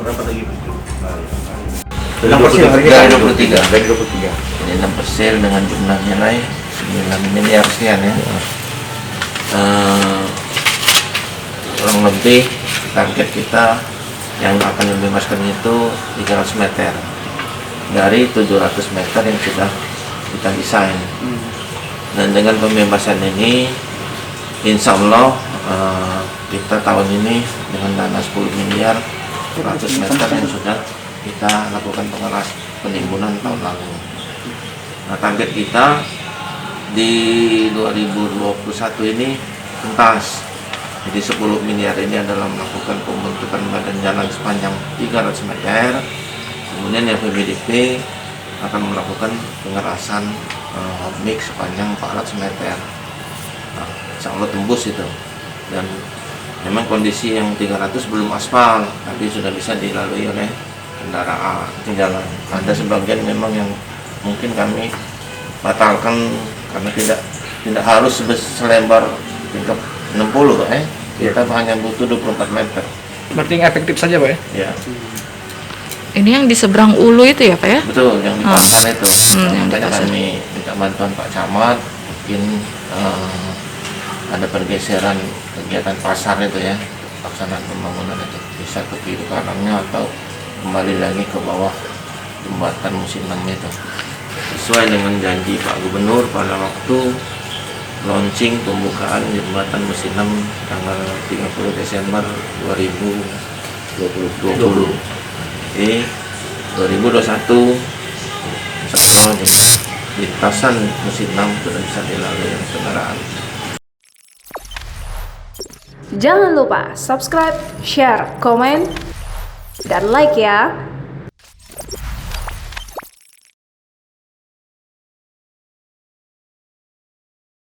Berapa lagi? Dari 23. Jadi 6 persel dengan jumlah nilai 9 miliar sekian ya. Kurang lebih target kita yang akan dibebaskan itu 300 meter dari 700 meter yang sudah kita desain. Dan dengan pembebasan ini insya Allah kita tahun ini dengan dana 10 miliar 100 meter yang sudah kita lakukan penimbunan tahun lalu. Nah, target kita di 2021 ini tuntas. Jadi 10 miliar ini adalah melakukan pembentukan badan jalan sepanjang 300 meter. Kemudian yang PBDP akan melakukan pengerasan hotmix sepanjang 400 meter. Nah, insya Allah tembus itu. Dan memang kondisi yang 300 belum aspal, tapi sudah bisa dilalui oleh kendaraan di jalan. Ada sebagian memang yang mungkin kami batalkan karena tidak harus selebar tingkat 60 kita hanya butuh 24 meter. Berarti yang efektif saja Pak ya? Ya. Ini yang di seberang Ulu itu ya Pak ya? Betul, yang di pasar itu. Yang di Makanya pasar. kami minta bantuan Pak Camat, mungkin ada pergeseran kegiatan pasar itu ya, pelaksanaan pembangunan itu bisa ke kiri kanannya atau kembali lagi ke bawah jembatan musiman itu. Sesuai dengan janji Pak Gubernur pada waktu launching pembukaan jembatan Musinam tanggal 30 Desember 2020. Jadi 2021 insya Allah lintasan Musinam sudah bisa dilalui oleh kendaraan. Jangan lupa subscribe, share, komen, dan like ya.